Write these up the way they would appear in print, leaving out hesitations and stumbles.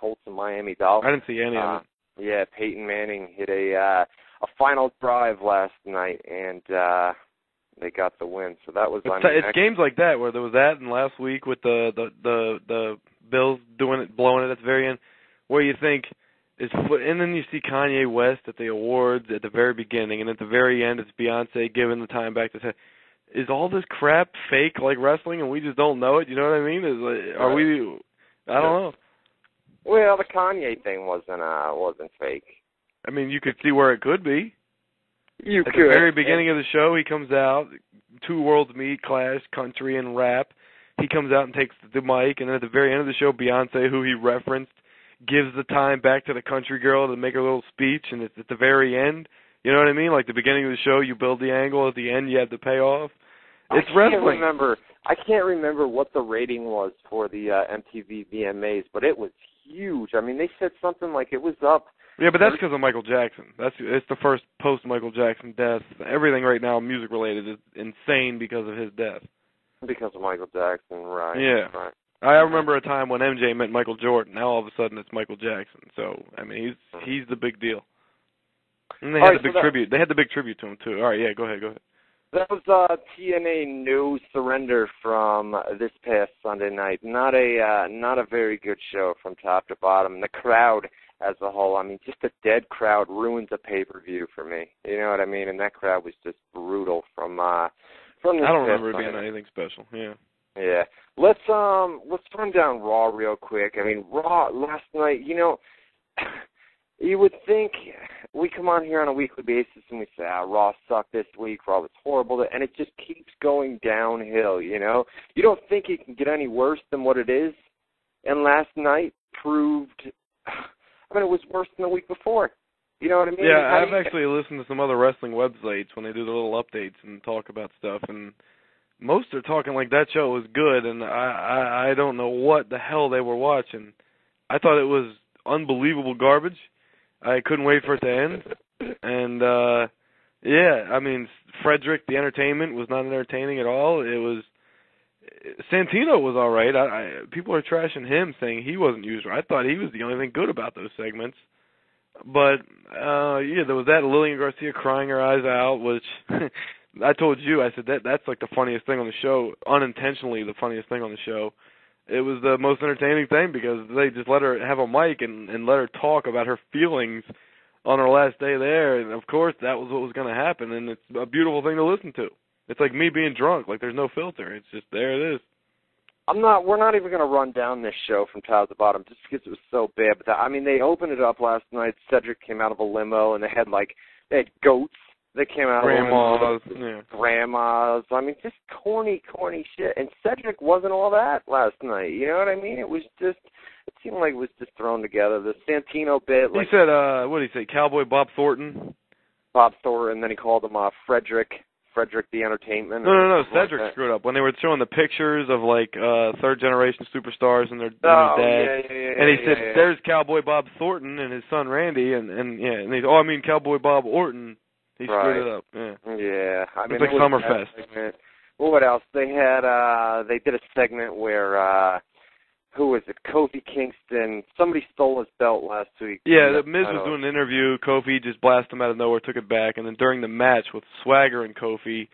Colts and Miami Dolphins. I didn't see any of it. Yeah, Peyton Manning hit a final drive last night, and they got the win. So that was. It's games like that where there was that, and last week with the Bills blowing it at the very end, where you think and then you see Kanye West at the awards at the very beginning, and at the very end it's Beyonce giving the time back to say, is all this crap fake like wrestling, and we just don't know it? You know what I mean? Are we? I don't know. Well, the Kanye thing wasn't fake. I mean, you could see where it could be. At the could. very beginning of the show, he comes out, two worlds meet, clash, country and rap. He comes out and takes the mic, and then at the very end of the show, Beyonce, who he referenced, gives the time back to the country girl to make her little speech, and it's at the very end. You know what I mean? Like the beginning of the show, you build the angle. At the end, you have the payoff. It's wrestling. I can't remember what the rating was for the MTV VMAs, but it was huge. I mean, they said something like it was up. Yeah, but that's because of Michael Jackson. It's the first post-Michael Jackson death. Everything right now, music-related, is insane because of his death. Because of Michael Jackson, right. Yeah. Right. I remember a time when MJ meant Michael Jordan. Now all of a sudden it's Michael Jackson. So, I mean, he's the big deal. And they had the big tribute. They had the big tribute to him, too. All right, yeah, go ahead. That was TNA No Surrender from this past Sunday night. Not a very good show from top to bottom. The crowd as a whole, I mean, just a dead crowd ruins a pay-per-view for me. You know what I mean? And that crowd was just brutal from this I don't remember it Sunday. being anything special. Yeah. Yeah. Let's run down Raw real quick. I mean, Raw last night, you know, you would think we come on here on a weekly basis and we say, Raw sucked this week, Raw was horrible, and it just keeps going downhill, you know? You don't think it can get any worse than what it is, and last night proved, I mean, it was worse than the week before. You know what I mean? Yeah, I've actually listened to some other wrestling websites when they do the little updates and talk about stuff, and most are talking like that show was good, and I don't know what the hell they were watching. I thought it was unbelievable garbage. I couldn't wait for it to end. And, yeah, I mean, Frederick, the entertainment, was not entertaining at all. Santino was all right. People are trashing him, saying he wasn't used right. I thought he was the only thing good about those segments. But, yeah, there was that Lillian Garcia crying her eyes out, which I told you, I said that's like the funniest thing on the show, unintentionally the funniest thing on the show. It was the most entertaining thing because they just let her have a mic and let her talk about her feelings on her last day there. And, of course, that was what was going to happen, and it's a beautiful thing to listen to. It's like me being drunk. Like, there's no filter. It's just, there it is. We're not even going to run down this show from top to bottom just because it was so bad. But I mean, they opened it up last night. Cedric came out of a limo, and they had goats that came out Grandmas, of a limo. Grandmas. I mean, just corny shit. And Cedric wasn't all that last night. You know what I mean? It seemed like it was just thrown together. The Santino bit. He said, what did he say, Cowboy Bob Thornton? Bob Thornton, and then he called him Frederick the Entertainment. No, Cedric screwed up when they were showing the pictures of third-generation superstars and their dad. Yeah, and he said, "There's Cowboy Bob Thornton and his son Randy," and he's Cowboy Bob Orton. He screwed it up. Yeah. I mean, it's like Summerfest. Well, what else? They had they did a segment where who was it? Kofi Kingston. Somebody stole his belt last week. Yeah, the Miz was doing an interview. Kofi just blasted him out of nowhere, took it back, and then during the match with Swagger and Kofi,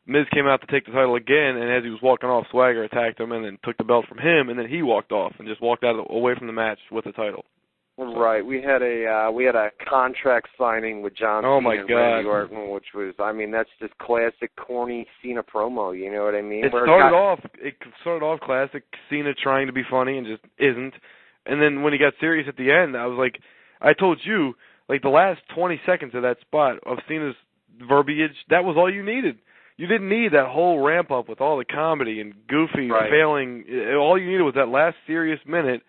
Miz came out to take the title again, and as he was walking off, Swagger attacked him and then took the belt from him, and then he walked off and just walked away from the match with the title. Right, we had a contract signing with John Cena and Randy Orton, which was, I mean, that's just classic corny Cena promo. You know what I mean? It started off classic Cena trying to be funny and just isn't, and then when he got serious at the end, I was like, I told you, like the last 20 seconds of that spot of Cena's verbiage, that was all you needed. You didn't need that whole ramp up with all the comedy and Goofy failing. All you needed was that last serious minute.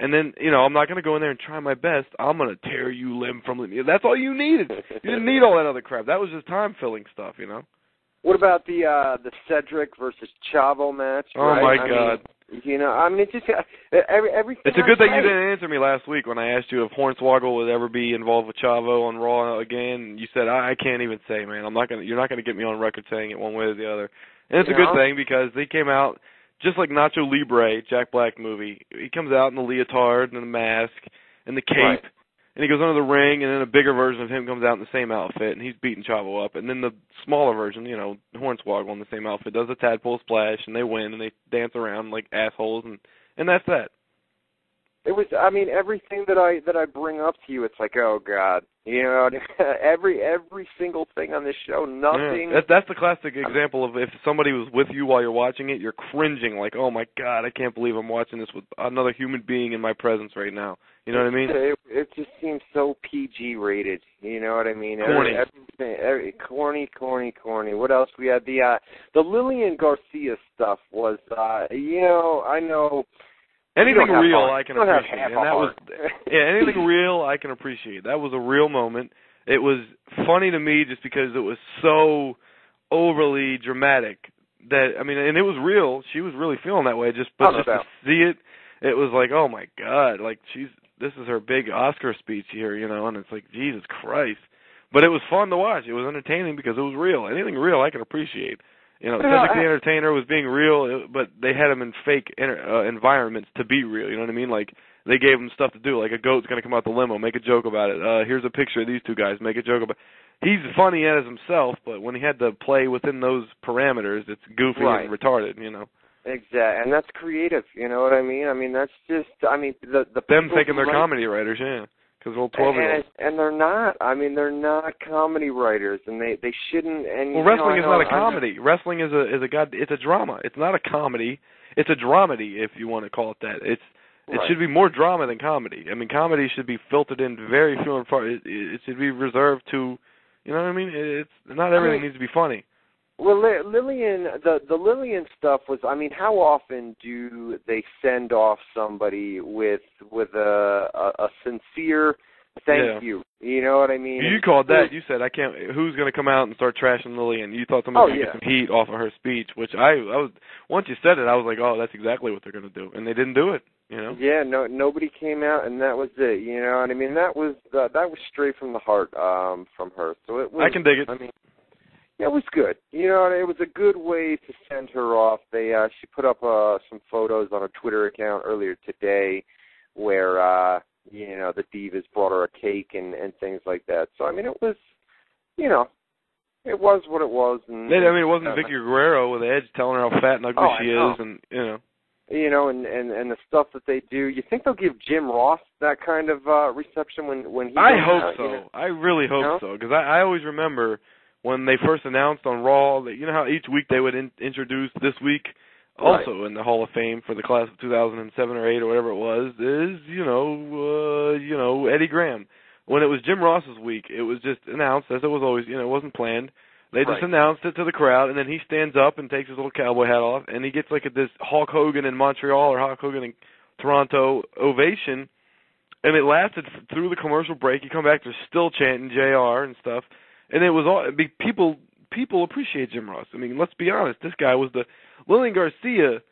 And then, I'm not going to go in there and try my best. I'm going to tear you limb from limb. That's all you needed. You didn't need all that other crap. That was just time-filling stuff, What about the Cedric versus Chavo match? Oh, my God. It's just everything. It's a good thing you didn't answer me last week when I asked you if Hornswoggle would ever be involved with Chavo on Raw again. You said, I can't even say, man. You're not going to get me on record saying it one way or the other. And it's a good thing because they came out just like Nacho Libre, Jack Black movie. He comes out in the leotard and the mask and the cape, Right. and he goes under the ring, and then a bigger version of him comes out in the same outfit, and he's beating Chavo up. And then the smaller version, Hornswoggle in the same outfit, does a tadpole splash, and they win, and they dance around like assholes, and that's that. It was, I mean, everything that I bring up to you, it's like, oh God, every single thing on this show, nothing. Yeah, that's the classic example of if somebody was with you while you're watching it, you're cringing like, oh my God, I can't believe I'm watching this with another human being in my presence right now. You know what I mean? It just seems so PG rated. You know what I mean? Corny. Corny. What else we had? The Lillian Garcia stuff was, I know. Anything real I can appreciate. And that was anything real I can appreciate. That was a real moment. It was funny to me just because it was so overly dramatic that, I mean, and it was real. She was really feeling that way, but just to see it, it was like, oh my God, like this is her big Oscar speech here, and it's like, Jesus Christ. But it was fun to watch. It was entertaining because it was real. Anything real I can appreciate. Cedric the Entertainer was being real, but they had him in fake environments to be real. You know what I mean? Like, they gave him stuff to do, like a goat's going to come out the limo, make a joke about it. Here's a picture of these two guys, make a joke about it. He's funny as himself, but when he had to play within those parameters, it's goofy and retarded, Exactly, and that's creative, you know what I mean? I mean, that's just, the them thinking they're comedy writers, yeah. Because old 12-year-olds. And they're not. I mean, they're not comedy writers, and they shouldn't. And well, wrestling is not a comedy. Wrestling is it's a drama. It's not a comedy. It's a dramedy, if you want to call it that. It should be more drama than comedy. I mean, comedy should be filtered in very few and far. It should be reserved to, you know what I mean? It's not everything needs to be funny. Well, Lillian, the Lillian stuff was, I mean, how often do they send off somebody with a sincere thank you? You know what I mean? You called that. You said, I can't, who's going to come out and start trashing Lillian? You thought somebody was going to get some heat off of her speech, which I was, once you said it, I was like, oh, that's exactly what they're going to do. And they didn't do it, Yeah, nobody came out, and that was it, you know what I mean? That was straight from the heart from her. So it was, I can dig it. I mean, yeah, it was good. It was a good way to send her off. She put up some photos on her Twitter account earlier today where, the Divas brought her a cake and things like that. So, I mean, it was, it was what it was. And, it wasn't Vicky Guerrero with Edge telling her how fat and ugly she is, and, and the stuff that they do. You think they'll give Jim Ross that kind of reception when he I hope so. I really hope so, because I always remember when they first announced on Raw, that how each week they would introduce this week, also in the Hall of Fame for the class of 2007 or 8 or whatever it was, is Eddie Graham. When it was Jim Ross's week, it was just announced, as it was always, it wasn't planned. They just announced it to the crowd, and then he stands up and takes his little cowboy hat off, and he gets like this Hulk Hogan in Montreal or Hulk Hogan in Toronto ovation, and it lasted through the commercial break. You come back, they're still chanting JR and stuff. And it was all people appreciate Jim Ross. I mean, let's be honest. This guy was Lillian Garcia.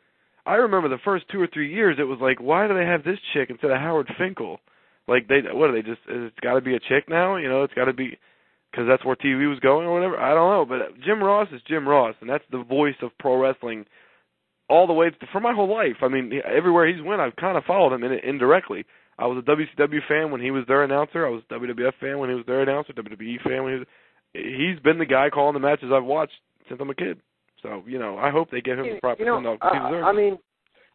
I remember the first 2 or 3 years. It was like, why do they have this chick instead of Howard Finkel? Like it's got to be a chick now. It's got to be because that's where TV was going or whatever. I don't know, but Jim Ross is Jim Ross, and that's the voice of pro wrestling all the way for my whole life. I mean, everywhere he's went, I've kind of followed him indirectly. I was a WCW fan when he was their announcer. I was a WWF fan when he was their announcer. WWE fan when he was. He's been the guy calling the matches I've watched since I'm a kid. So, I hope they give him the proper send-off he deserves. I mean,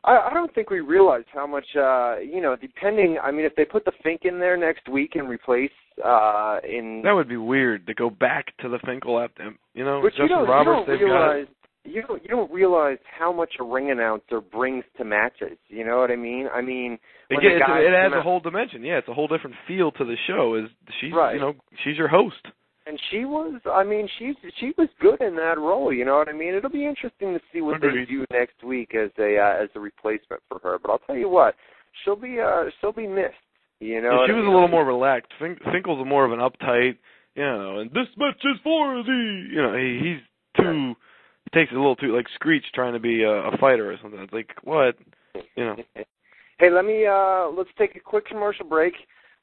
I don't think we realize how much, depending, I mean, if they put the Fink in there next week and replace That would be weird, to go back to the Finkel after him. But Justin Roberts, they've got it. You don't realize how much a ring announcer brings to matches. You know what I mean? I mean, it adds a whole dimension. Yeah, it's a whole different feel to the show. She's your host. And she was, I mean, she was good in that role. You know what I mean? It'll be interesting to see what they do next week as a replacement for her. But I'll tell you what, she'll be missed. You know, she was a little more relaxed. Finkel's more of an uptight, and this match is for the, he's too. He takes it a little too, like Screech trying to be a fighter or something. It's like, what? Hey, let's take a quick commercial break.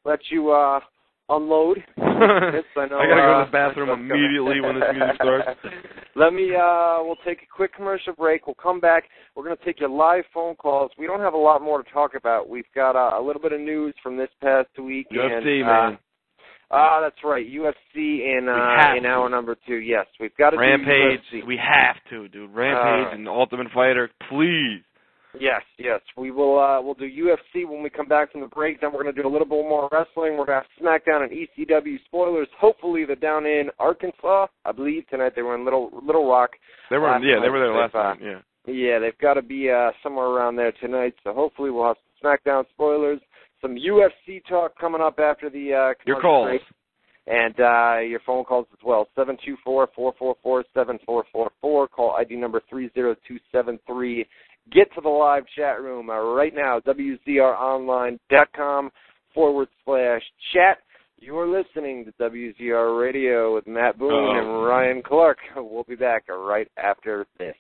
Let you unload. I gotta go to the bathroom immediately when this music starts. We'll take a quick commercial break. We'll come back. We're going to take your live phone calls. We don't have a lot more to talk about. We've got a little bit of news from this past week. UFC, man. That's right. UFC in hour number 2. Yes, we've got to Rampage. do UFC. We have to, dude. Rampage and Ultimate Fighter, please. Yes. We will. We'll do UFC when we come back from the break. Then we're going to do a little bit more wrestling. We're going to have SmackDown and ECW spoilers. Hopefully, they're down in Arkansas. I believe tonight they were in Little Rock. They were. They were there last night. Yeah. Yeah, they've got to be somewhere around there tonight. So hopefully, we'll have some SmackDown spoilers, some UFC talk coming up after the your calls break, and your phone calls as well. 724-444-7444. Call ID number 30273. Get to the live chat room right now, WZRonline.com/chat. You're listening to WZR Radio with Matt Boone and Ryan Clark. We'll be back right after this.